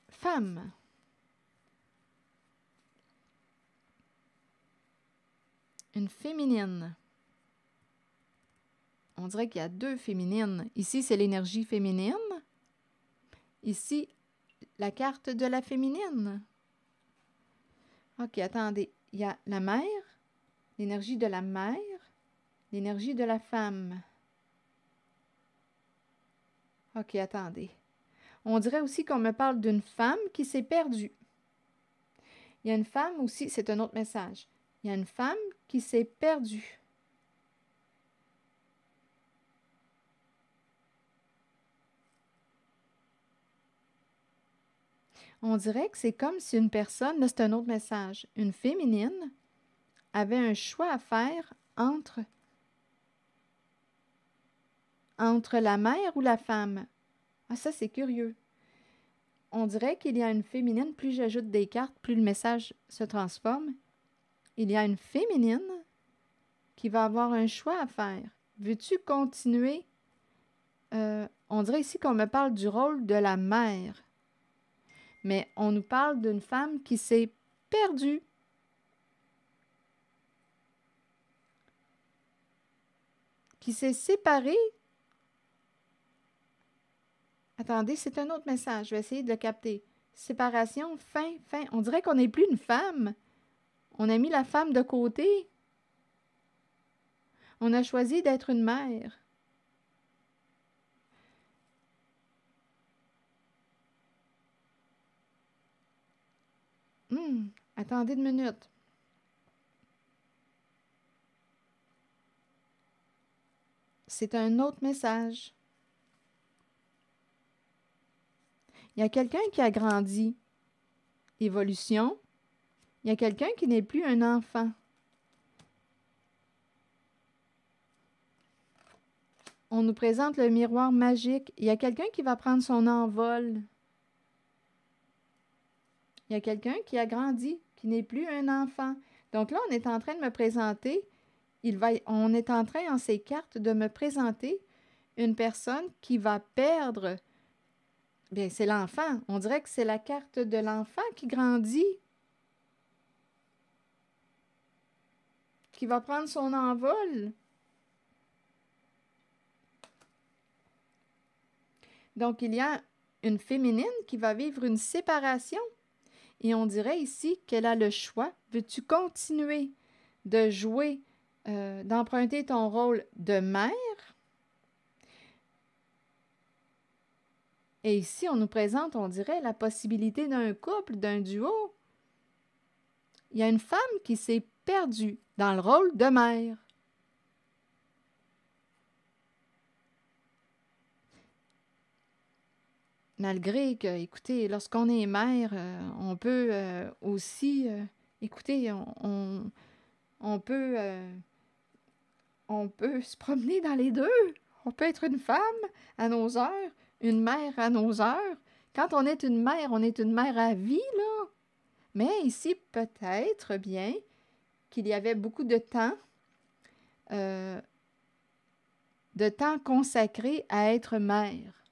Femme. Une féminine. On dirait qu'il y a deux féminines. Ici, c'est l'énergie féminine. Ici, la carte de la féminine. OK, attendez. Il y a la mère, l'énergie de la mère, l'énergie de la femme. OK, attendez. On dirait aussi qu'on me parle d'une femme qui s'est perdue. Il y a une femme aussi, c'est un autre message. Il y a une femme qui s'est perdue. On dirait que c'est comme si une personne, là c'est un autre message, une féminine avait un choix à faire entre la mère ou la femme. Ah, ça c'est curieux. On dirait qu'il y a une féminine, plus j'ajoute des cartes, plus le message se transforme. Il y a une féminine qui va avoir un choix à faire. Veux-tu continuer? On dirait ici qu'on me parle du rôle de la mère. Mais on nous parle d'une femme qui s'est perdue. Qui s'est séparée. Attendez, c'est un autre message. Je vais essayer de le capter. Séparation, fin. On dirait qu'on n'est plus une femme. On a mis la femme de côté. On a choisi d'être une mère. Attendez une minute. C'est un autre message. Il y a quelqu'un qui a grandi. Évolution. Il y a quelqu'un qui n'est plus un enfant. On nous présente le miroir magique. Il y a quelqu'un qui va prendre son envol. Il y a quelqu'un qui a grandi, qui n'est plus un enfant. Donc là, on est en train de me présenter, on est en train, en ces cartes, de me présenter une personne qui va perdre. Bien, c'est l'enfant. On dirait que c'est la carte de l'enfant qui grandit, qui va prendre son envol. Donc, il y a une féminine qui va vivre une séparation. Et on dirait ici qu'elle a le choix. Veux-tu continuer de jouer, d'emprunter ton rôle de mère? Et ici, on nous présente, on dirait, la possibilité d'un couple, d'un duo. Il y a une femme qui s'est perdue dans le rôle de mère. Malgré que, écoutez, lorsqu'on est mère, on peut aussi, écoutez, on peut se promener dans les deux. On peut être une femme à nos heures, une mère à nos heures. Quand on est une mère à vie, là. Mais ici, peut-être bien qu'il y avait beaucoup euh, de temps consacré à être mère.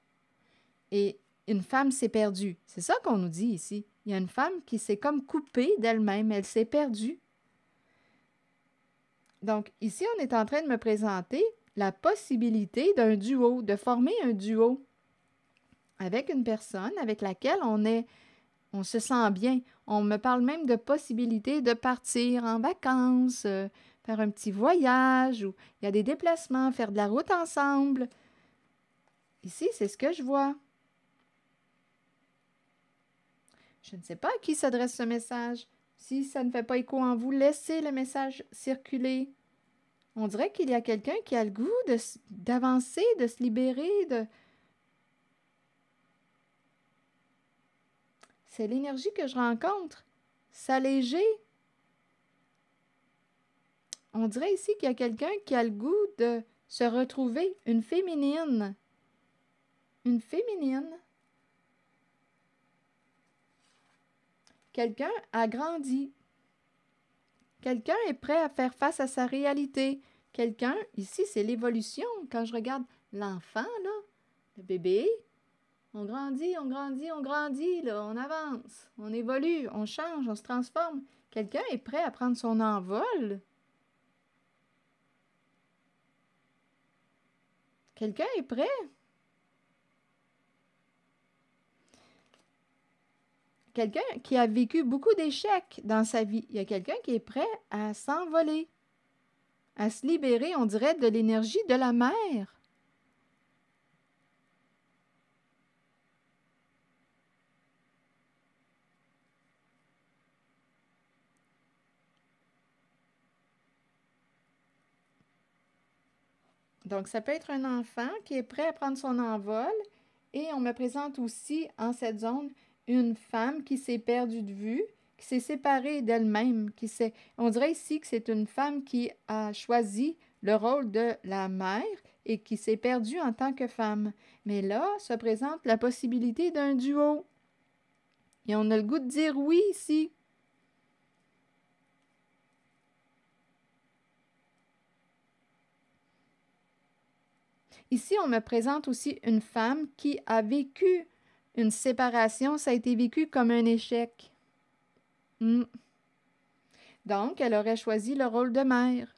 Et une femme s'est perdue. C'est ça qu'on nous dit ici. Il y a une femme qui s'est comme coupée d'elle-même. Elle s'est perdue. Donc, ici, on est en train de me présenter la possibilité d'un duo, de former un duo avec une personne avec laquelle on se sent bien. On me parle même de possibilité de partir en vacances, faire un petit voyage, ou il y a des déplacements, faire de la route ensemble. Ici, c'est ce que je vois. Je ne sais pas à qui s'adresse ce message. Si ça ne fait pas écho en vous, laissez le message circuler. On dirait qu'il y a quelqu'un qui a le goût d'avancer, de se libérer, C'est l'énergie que je rencontre. S'alléger. On dirait ici qu'il y a quelqu'un qui a le goût de se retrouver, une féminine. Une féminine. Quelqu'un a grandi. Quelqu'un est prêt à faire face à sa réalité. Quelqu'un, ici, c'est l'évolution. Quand je regarde l'enfant, là, le bébé, on grandit, on grandit, on grandit, là, on avance, on évolue, on change, on se transforme. Quelqu'un est prêt à prendre son envol. Quelqu'un est prêt. Quelqu'un qui a vécu beaucoup d'échecs dans sa vie. Il y a quelqu'un qui est prêt à s'envoler, à se libérer, on dirait, de l'énergie de la mer. Donc, ça peut être un enfant qui est prêt à prendre son envol. Et on me présente aussi en cette zone une femme qui s'est perdue de vue, qui s'est séparée d'elle-même, on dirait ici que c'est une femme qui a choisi le rôle de la mère et qui s'est perdue en tant que femme. Mais là, se présente la possibilité d'un duo. Et on a le goût de dire oui ici. Ici, on me présente aussi une femme qui a vécu une séparation. Ça a été vécu comme un échec. Donc, elle aurait choisi le rôle de mère.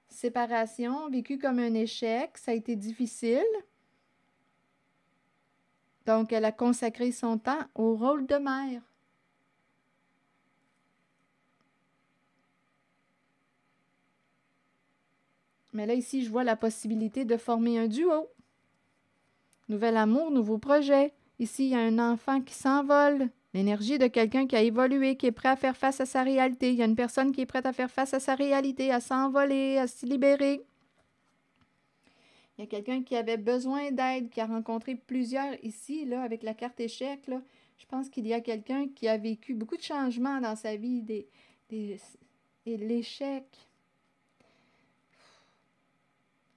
Séparation, vécu comme un échec, ça a été difficile. Donc, elle a consacré son temps au rôle de mère. Mais là, ici, je vois la possibilité de former un duo. Nouvel amour, nouveau projet. Ici, il y a un enfant qui s'envole. L'énergie de quelqu'un qui a évolué, qui est prêt à faire face à sa réalité. Il y a une personne qui est prête à faire face à sa réalité, à s'envoler, à se libérer. Il y a quelqu'un qui avait besoin d'aide, qui a rencontré plusieurs ici, là, avec la carte échec. Là. Je pense qu'il y a quelqu'un qui a vécu beaucoup de changements dans sa vie, et l'échec.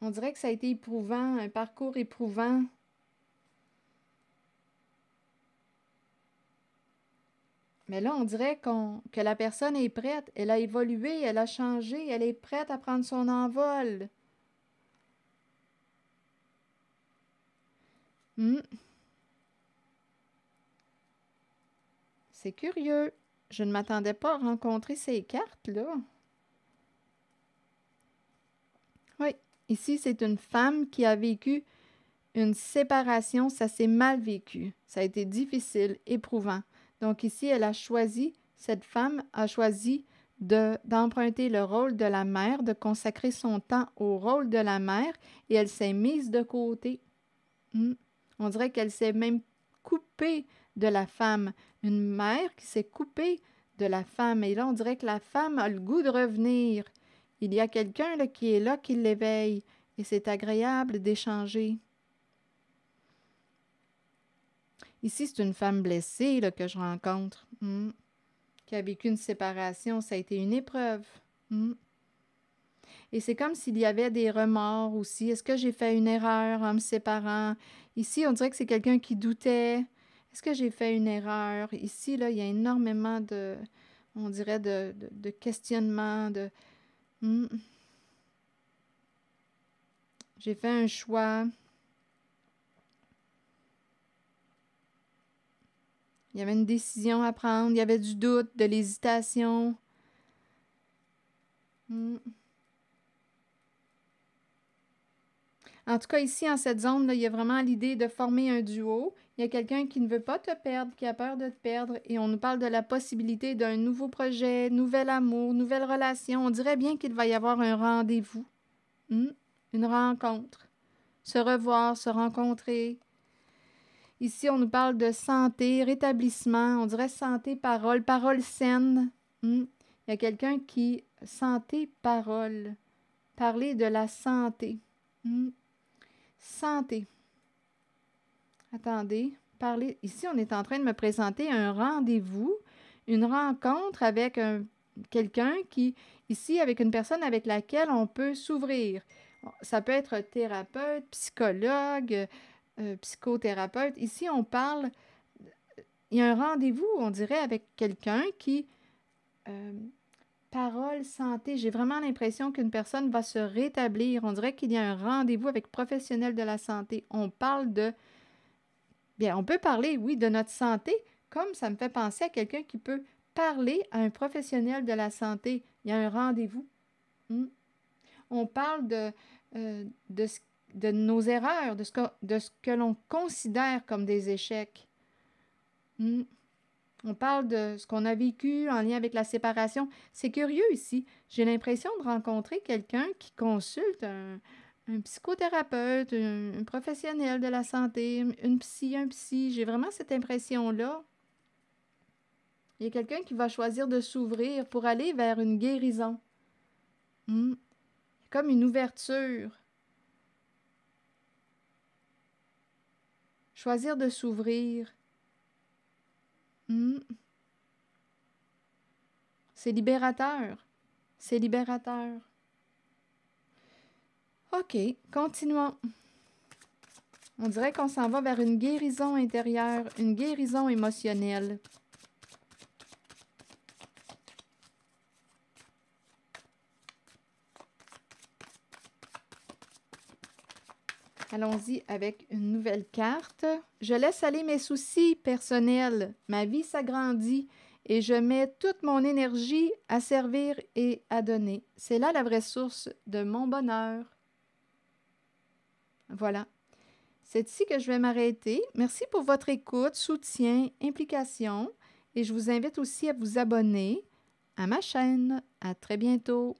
On dirait que ça a été éprouvant, un parcours éprouvant. Mais là, on dirait que la personne est prête. Elle a évolué, elle a changé, elle est prête à prendre son envol. C'est curieux. Je ne m'attendais pas à rencontrer ces cartes-là. Oui, ici, c'est une femme qui a vécu une séparation. Ça s'est mal vécu. Ça a été difficile, éprouvant. Donc ici, cette femme a choisi d'emprunter le rôle de la mère, de consacrer son temps au rôle de la mère, et elle s'est mise de côté. On dirait qu'elle s'est même coupée de la femme. Une mère qui s'est coupée de la femme. Et là, on dirait que la femme a le goût de revenir. Il y a quelqu'un là, qui est là, qui l'éveille. Et c'est agréable d'échanger. Ici, c'est une femme blessée là, que je rencontre. Qui a vécu une séparation. Ça a été une épreuve. Et c'est comme s'il y avait des remords aussi. Est-ce que j'ai fait une erreur en me séparant? Ici, on dirait que c'est quelqu'un qui doutait. Est-ce que j'ai fait une erreur? Ici, là, il y a énormément de, on dirait, de questionnement, J'ai fait un choix. Il y avait une décision à prendre. Il y avait du doute, de l'hésitation. En tout cas, ici, en cette zone, là, il y a vraiment l'idée de former un duo. Il y a quelqu'un qui ne veut pas te perdre, qui a peur de te perdre, et on nous parle de la possibilité d'un nouveau projet, nouvel amour, nouvelle relation. On dirait bien qu'il va y avoir un rendez-vous, une rencontre, se revoir, se rencontrer. Ici, on nous parle de santé, rétablissement, on dirait santé, parole, parole saine. Il y a quelqu'un qui... Santé, parole. Parler de la santé. Santé. Attendez, parler. Ici, on est en train de me présenter un rendez-vous, une rencontre avec quelqu'un qui, ici, avec une personne avec laquelle on peut s'ouvrir. Ça peut être thérapeute, psychologue, psychothérapeute. Ici, on parle, il y a un rendez-vous, on dirait, avec quelqu'un qui, parole, santé, j'ai vraiment l'impression qu'une personne va se rétablir. On dirait qu'il y a un rendez-vous avec professionnel de la santé. On parle de... Bien, on peut parler, oui, de notre santé, comme ça me fait penser à quelqu'un qui peut parler à un professionnel de la santé. Il y a un rendez-vous. On parle de nos erreurs, de ce que l'on considère comme des échecs. On parle de ce qu'on a vécu en lien avec la séparation. C'est curieux ici. J'ai l'impression de rencontrer quelqu'un qui consulte un psychothérapeute, un professionnel de la santé, un psy. J'ai vraiment cette impression-là. Il y a quelqu'un qui va choisir de s'ouvrir pour aller vers une guérison. Comme une ouverture. Choisir de s'ouvrir. C'est libérateur. C'est libérateur. OK, continuons. On dirait qu'on s'en va vers une guérison intérieure, une guérison émotionnelle. Allons-y avec une nouvelle carte. Je laisse aller mes soucis personnels. Ma vie s'agrandit et je mets toute mon énergie à servir et à donner. C'est là la vraie source de mon bonheur. Voilà. C'est ici que je vais m'arrêter. Merci pour votre écoute, soutien, implication et je vous invite aussi à vous abonner à ma chaîne. À très bientôt.